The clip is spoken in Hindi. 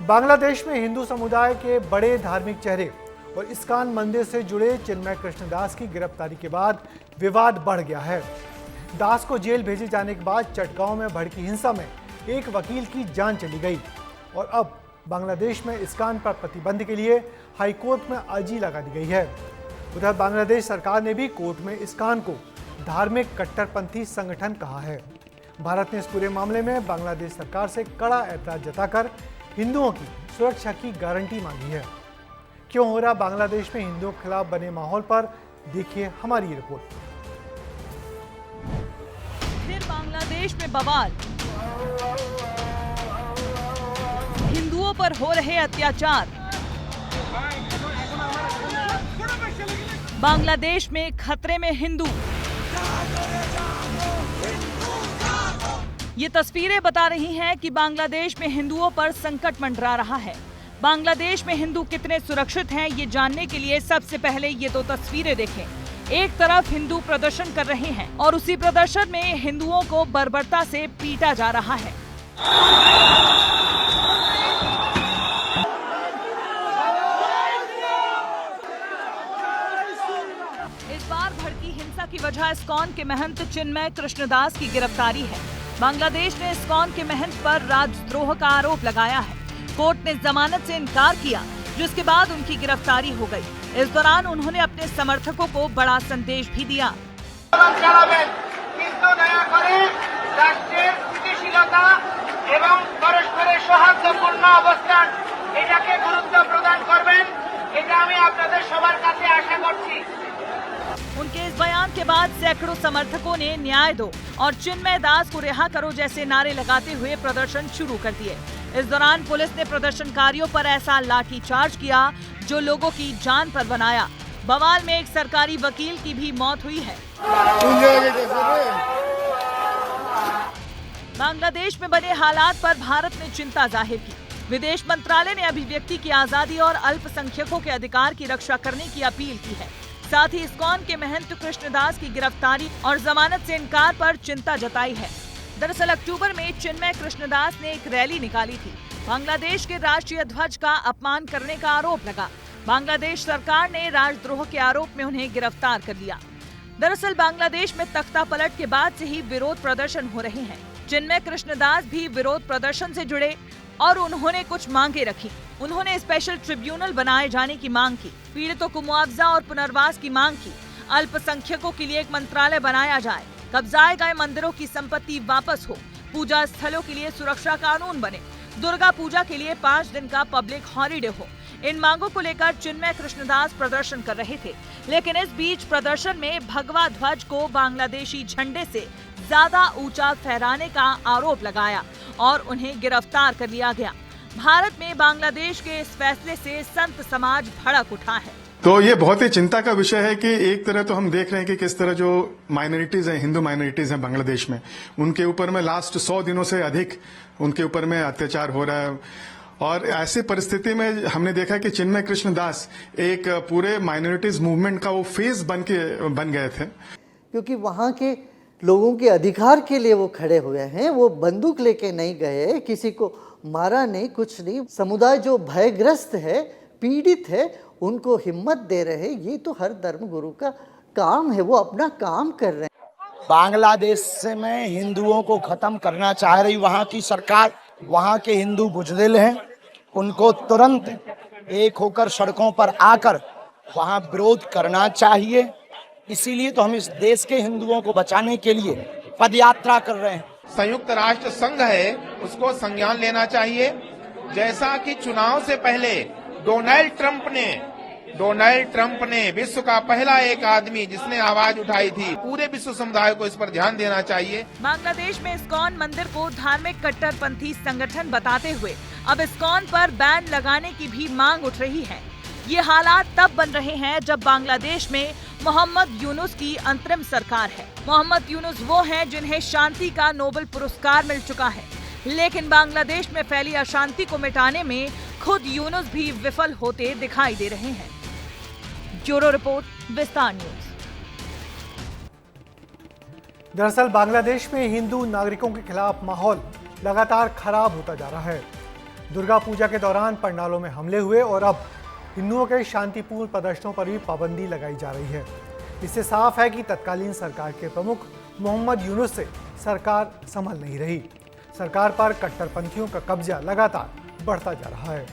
बांग्लादेश में हिंदू समुदाय के बड़े धार्मिक चेहरे और इस्कॉन मंदिर से जुड़े चिन्मय कृष्णदास की गिरफ्तारी के बाद विवाद बढ़ गया है। दास को जेल भेजे जाने के बाद चटगांव में भड़की हिंसा में एक वकील की जान चली गई और अब बांग्लादेश में इस्कॉन पर प्रतिबंध के लिए हाईकोर्ट में अर्जी लगा दी गई है। उधर बांग्लादेश सरकार ने भी कोर्ट में इस्कॉन को धार्मिक कट्टरपंथी संगठन कहा है। भारत ने इस पूरे मामले में बांग्लादेश सरकार से कड़ा ऐतराज जताकर हिंदुओं की सुरक्षा की गारंटी मांगी है। क्यों हो रहा बांग्लादेश में हिंदुओं के खिलाफ बने माहौल पर, देखिए हमारी रिपोर्ट। फिर बांग्लादेश में बवाल, हिंदुओं पर हो रहे अत्याचार। बांग्लादेश में खतरे में हिंदू। ये तस्वीरें बता रही हैं कि बांग्लादेश में हिंदुओं पर संकट मंडरा रहा है। बांग्लादेश में हिंदू कितने सुरक्षित हैं, ये जानने के लिए सबसे पहले ये दो तस्वीरें देखें। एक तरफ हिंदू प्रदर्शन कर रहे हैं और उसी प्रदर्शन में हिंदुओं को बर्बरता से पीटा जा रहा है। इस बार भड़की हिंसा की वजह इस्कॉन के महंत चिन्मय कृष्णदास की गिरफ्तारी है। बांग्लादेश ने इस्कॉन के महंत पर राजद्रोह का आरोप लगाया है। कोर्ट ने जमानत से इनकार किया, जिसके बाद उनकी गिरफ्तारी हो गई। इस दौरान उन्होंने अपने समर्थकों को बड़ा संदेश भी दिया। उनके इस बयान के बाद सैकड़ों समर्थकों ने न्याय दो और चिन्मय दास को रिहा करो जैसे नारे लगाते हुए प्रदर्शन शुरू कर दिए। इस दौरान पुलिस ने प्रदर्शनकारियों पर ऐसा लाठीचार्ज किया जो लोगों की जान पर बनाया। बवाल में एक सरकारी वकील की भी मौत हुई है। बांग्लादेश में बने हालात पर भारत ने चिंता जाहिर की। विदेश मंत्रालय ने अभिव्यक्ति की आजादी और अल्पसंख्यकों के अधिकार की रक्षा करने की अपील की है। साथ ही इस्कॉन के महंत कृष्णदास की गिरफ्तारी और जमानत से इनकार पर चिंता जताई है। दरअसल अक्टूबर में चिन्मय कृष्णदास ने एक रैली निकाली थी। बांग्लादेश के राष्ट्रीय ध्वज का अपमान करने का आरोप लगा। बांग्लादेश सरकार ने राजद्रोह के आरोप में उन्हें गिरफ्तार कर लिया। दरअसल बांग्लादेश में तख्ता पलट के बाद से ही विरोध प्रदर्शन हो रहे हैं। चिन्मय कृष्णदास भी विरोध प्रदर्शन से जुड़े और उन्होंने कुछ मांगे रखी। उन्होंने स्पेशल ट्रिब्यूनल बनाए जाने की मांग की, पीड़ितों को मुआवजा और पुनर्वास की मांग की, अल्पसंख्यकों के लिए एक मंत्रालय बनाया जाए, कब्जाए गए मंदिरों की संपत्ति वापस हो, पूजा स्थलों के लिए सुरक्षा कानून बने, दुर्गा पूजा के लिए 5 दिन का पब्लिक हॉलिडे हो। इन मांगों को लेकर चिन्मय कृष्णदास प्रदर्शन कर रहे थे, लेकिन इस बीच प्रदर्शन में भगवा ध्वज को बांग्लादेशी झंडे से ज्यादा ऊंचा फहराने का आरोप लगाया और उन्हें गिरफ्तार कर लिया गया। भारत में बांग्लादेश के इस फैसले से संत समाज भड़क उठा है। तो ये बहुत ही चिंता का विषय है कि एक तरह तो हम देख रहे हैं कि किस तरह जो माइनॉरिटीज हैं, हिंदू माइनॉरिटीज हैं बांग्लादेश में, उनके ऊपर में लास्ट 100 दिनों से अधिक उनके ऊपर में अत्याचार हो रहा है। और ऐसी परिस्थिति में हमने देखा कि चिन्मय कृष्णदास एक पूरे माइनॉरिटीज मूवमेंट का वो फेस बन गए थे, क्योंकि वहाँ के लोगों के अधिकार के लिए वो खड़े हुए हैं। वो बंदूक लेके नहीं गए, किसी को मारा नहीं, कुछ नहीं। समुदाय जो भयग्रस्त है, पीड़ित है, उनको हिम्मत दे रहे हैं। ये तो हर धर्म गुरु का काम है, वो अपना काम कर रहे हैं। बांग्लादेश में हिंदुओं को खत्म करना चाह रही वहाँ की सरकार। वहाँ के हिंदू बुजदिल हैं, उनको तुरंत एक होकर सड़कों पर आकर वहाँ विरोध करना चाहिए। इसीलिए तो हम इस देश के हिंदुओं को बचाने के लिए पदयात्रा कर रहे हैं। संयुक्त राष्ट्र संघ है, उसको संज्ञान लेना चाहिए। जैसा कि चुनाव से पहले डोनाल्ड ट्रंप ने विश्व का पहला एक आदमी जिसने आवाज उठाई थी, पूरे विश्व समुदाय को इस पर ध्यान देना चाहिए। बांग्लादेश में इस्कॉन मंदिर को धार्मिक कट्टरपंथी संगठन बताते हुए अब इस्कॉन पर बैन लगाने की भी मांग उठ रही है। ये हालात तब बन रहे हैं जब बांग्लादेश में मोहम्मद यूनुस की अंतरिम सरकार है। मोहम्मद यूनुस वो हैं जिन्हें शांति का नोबेल पुरस्कार मिल चुका है, लेकिन बांग्लादेश में फैली अशांति को मिटाने में खुद यूनुस भी विफल होते दिखाई दे रहे हैं। ब्यूरो रिपोर्ट, विस्तार न्यूज। दरअसल बांग्लादेश में हिंदू नागरिकों के खिलाफ माहौल लगातार खराब होता जा रहा है। दुर्गा पूजा के दौरान पंडालों में हमले हुए और अब हिंदुओं के शांतिपूर्ण प्रदर्शनों पर भी पाबंदी लगाई जा रही है। इससे साफ है कि तत्कालीन सरकार के प्रमुख मोहम्मद यूनुस से सरकार संभल नहीं रही। सरकार पर कट्टरपंथियों का कब्जा लगातार बढ़ता जा रहा है।